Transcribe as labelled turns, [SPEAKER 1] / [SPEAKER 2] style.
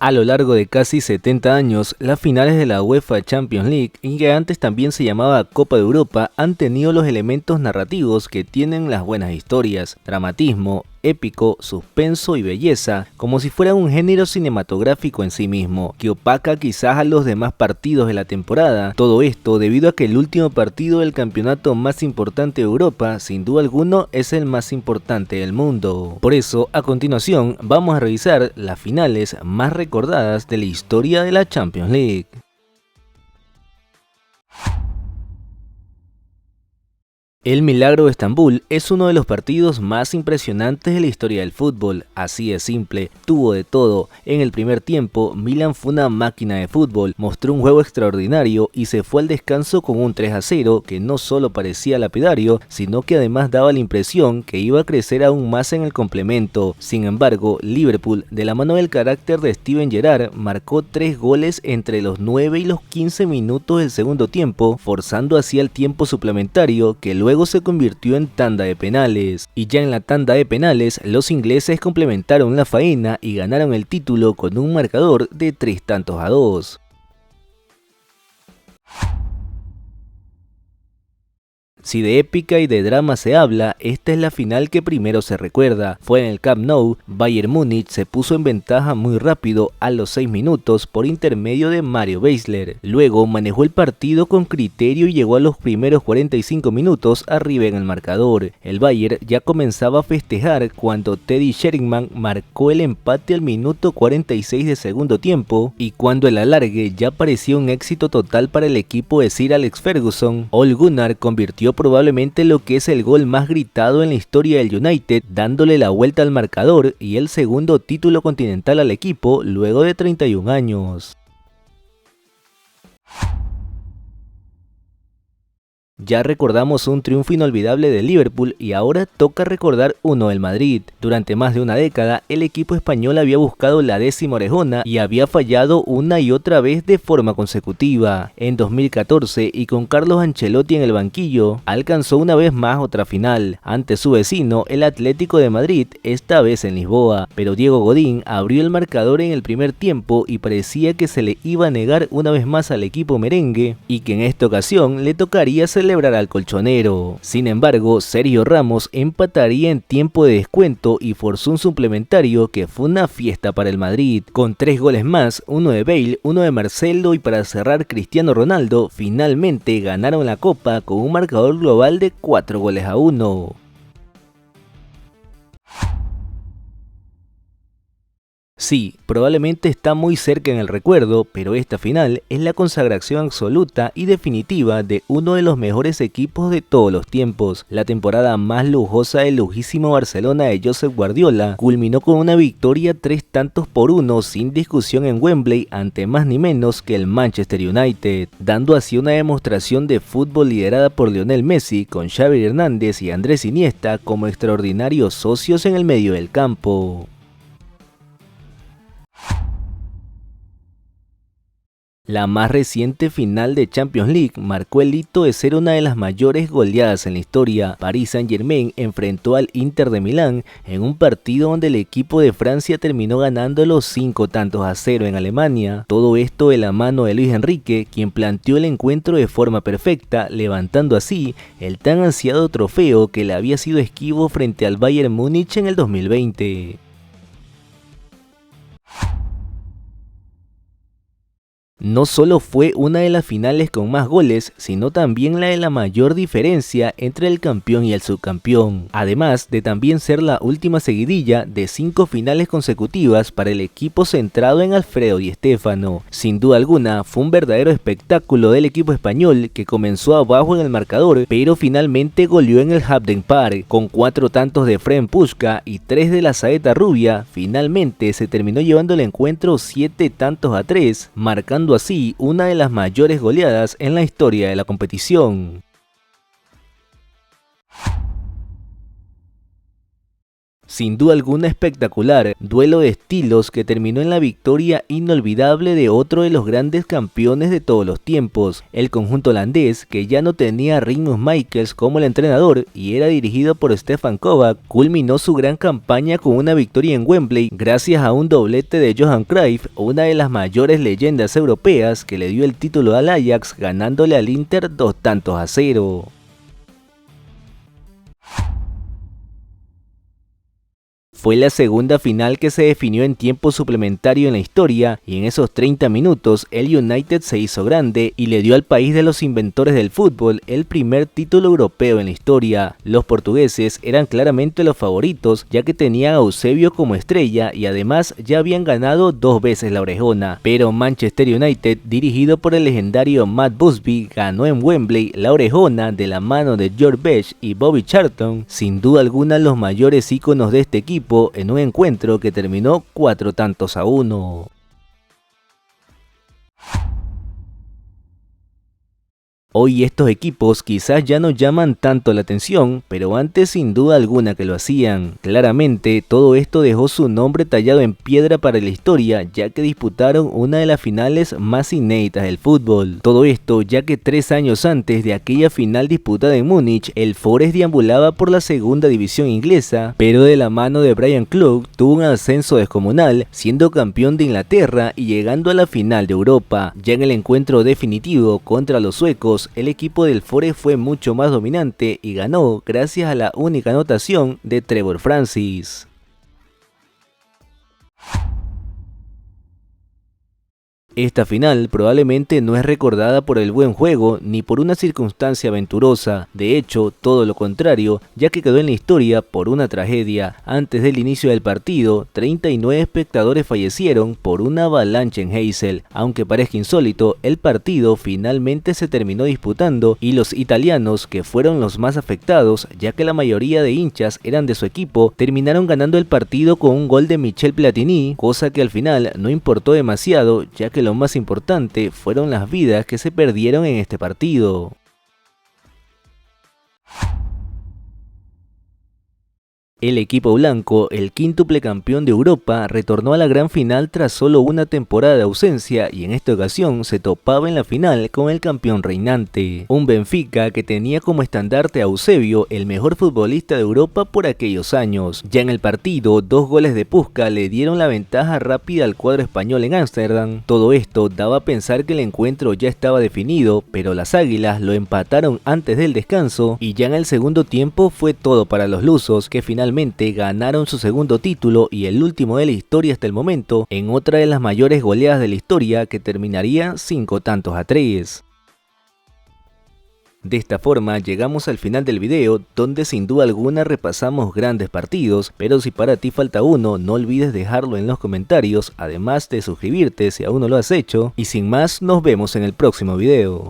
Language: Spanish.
[SPEAKER 1] A lo largo de casi 70 años, las finales de la UEFA Champions League, y que antes también se llamaba Copa de Europa, han tenido los elementos narrativos que tienen las buenas historias: dramatismo, épico, suspenso y belleza, como si fuera un género cinematográfico en sí mismo, que opaca quizás a los demás partidos de la temporada. Todo esto debido a que el último partido del campeonato más importante de Europa, sin duda alguno, es el más importante del mundo. Por eso, a continuación, vamos a revisar las finales más recordadas de la historia de la Champions League. El Milagro de Estambul es uno de los partidos más impresionantes de la historia del fútbol. Así de simple, tuvo de todo. En el primer tiempo, Milan fue una máquina de fútbol, mostró un juego extraordinario y se fue al descanso con un 3-0 que no solo parecía lapidario, sino que además daba la impresión que iba a crecer aún más en el complemento. Sin embargo, Liverpool, de la mano del carácter de Steven Gerrard, marcó 3 goles entre los 9 y los 15 minutos del segundo tiempo, forzando así el tiempo suplementario, que luego se convirtió en tanda de penales. Y ya en la tanda de penales, los ingleses complementaron la faena y ganaron el título con un marcador de 3-2. Si de épica y de drama se habla, esta es la final que primero se recuerda. Fue en el Camp Nou. Bayern Múnich se puso en ventaja muy rápido a los 6 minutos por intermedio de Mario Basler. Luego manejó el partido con criterio y llegó a los primeros 45 minutos arriba en el marcador. El Bayern ya comenzaba a festejar cuando Teddy Sheringham marcó el empate al minuto 46 de segundo tiempo, y cuando el alargue ya parecía un éxito total para el equipo de Sir Alex Ferguson, Ole Gunnar convirtió probablemente lo que es el gol más gritado en la historia del United, dándole la vuelta al marcador y el segundo título continental al equipo luego de 31 años. Ya recordamos un triunfo inolvidable de Liverpool y ahora toca recordar uno del Madrid. Durante más de una década, el equipo español había buscado la 10ª orejona y había fallado una y otra vez de forma consecutiva. En 2014, y con Carlos Ancelotti en el banquillo, alcanzó una vez más otra final, ante su vecino, el Atlético de Madrid, esta vez en Lisboa. Pero Diego Godín abrió el marcador en el primer tiempo y parecía que se le iba a negar una vez más al equipo merengue, y que en esta ocasión le tocaría celebrar al colchonero. Sin embargo, Sergio Ramos empataría en tiempo de descuento y forzó un suplementario que fue una fiesta para el Madrid. Con 3 goles más, uno de Bale, uno de Marcelo y para cerrar Cristiano Ronaldo, finalmente ganaron la Copa con un marcador global de 4-1. Sí, probablemente está muy cerca en el recuerdo, pero esta final es la consagración absoluta y definitiva de uno de los mejores equipos de todos los tiempos. La temporada más lujosa del lujísimo Barcelona de Josep Guardiola culminó con una victoria 3-1 sin discusión en Wembley ante más ni menos que el Manchester United, dando así una demostración de fútbol liderada por Lionel Messi, con Xavi Hernández y Andrés Iniesta como extraordinarios socios en el medio del campo. La más reciente final de Champions League marcó el hito de ser una de las mayores goleadas en la historia. Paris Saint-Germain enfrentó al Inter de Milán en un partido donde el equipo de Francia terminó ganando los 5-0 en Alemania. Todo esto de la mano de Luis Enrique, quien planteó el encuentro de forma perfecta, levantando así el tan ansiado trofeo que le había sido esquivo frente al Bayern Múnich en el 2020. No solo fue una de las finales con más goles, sino también la de la mayor diferencia entre el campeón y el subcampeón, además de también ser la última seguidilla de 5 finales consecutivas para el equipo centrado en Alfredo Di Stéfano. Sin duda alguna, fue un verdadero espectáculo del equipo español, que comenzó abajo en el marcador, pero finalmente goleó en el Hampden Park, con 4 tantos de French Puska y 3 de la Saeta Rubia. Finalmente se terminó llevando el encuentro 7-3, marcando así una de las mayores goleadas en la historia de la competición. Sin duda alguna espectacular, duelo de estilos que terminó en la victoria inolvidable de otro de los grandes campeones de todos los tiempos. El conjunto holandés, que ya no tenía a Rinus Michels como el entrenador y era dirigido por Stefan Kovac, culminó su gran campaña con una victoria en Wembley gracias a un doblete de Johan Cruyff, una de las mayores leyendas europeas, que le dio el título al Ajax ganándole al Inter 2-0. Fue la segunda final que se definió en tiempo suplementario en la historia, y en esos 30 minutos el United se hizo grande y le dio al país de los inventores del fútbol el primer título europeo en la historia. Los portugueses eran claramente los favoritos, ya que tenían a Eusebio como estrella y además ya habían ganado 2 veces la Orejona, pero Manchester United, dirigido por el legendario Matt Busby, ganó en Wembley la Orejona de la mano de George Best y Bobby Charlton, sin duda alguna los mayores íconos de este equipo, en un encuentro que terminó 4-1. Hoy estos equipos quizás ya no llaman tanto la atención, pero antes sin duda alguna que lo hacían. Claramente todo esto dejó su nombre tallado en piedra para la historia, ya que disputaron una de las finales más inéditas del fútbol. Todo esto ya que 3 años antes de aquella final disputada en Múnich, el Forest deambulaba por la segunda división inglesa, pero de la mano de Brian Clough tuvo un ascenso descomunal, siendo campeón de Inglaterra y llegando a la final de Europa. Ya en el encuentro definitivo contra los suecos, el equipo del Forest fue mucho más dominante y ganó gracias a la única anotación de Trevor Francis. Esta final probablemente no es recordada por el buen juego ni por una circunstancia aventurosa, de hecho todo lo contrario, ya que quedó en la historia por una tragedia. Antes del inicio del partido, 39 espectadores fallecieron por una avalancha en Heysel. Aunque parezca insólito, el partido finalmente se terminó disputando y los italianos, que fueron los más afectados, ya que la mayoría de hinchas eran de su equipo, terminaron ganando el partido con un gol de Michel Platini, cosa que al final no importó demasiado, ya que lo más importante fueron las vidas que se perdieron en este partido. El equipo blanco, el quíntuple campeón de Europa, retornó a la gran final tras solo una temporada de ausencia y en esta ocasión se topaba en la final con el campeón reinante, un Benfica que tenía como estandarte a Eusebio, el mejor futbolista de Europa por aquellos años. Ya en el partido, 2 goles de Puska le dieron la ventaja rápida al cuadro español en Ámsterdam. Todo esto daba a pensar que el encuentro ya estaba definido, pero las Águilas lo empataron antes del descanso y ya en el segundo tiempo fue todo para los lusos, que finalmente ganaron su segundo título y el último de la historia hasta el momento, en otra de las mayores goleadas de la historia que terminaría 5-3. De esta forma llegamos al final del video, donde sin duda alguna repasamos grandes partidos, pero si para ti falta uno, no olvides dejarlo en los comentarios, además de suscribirte si aún no lo has hecho, y sin más nos vemos en el próximo video.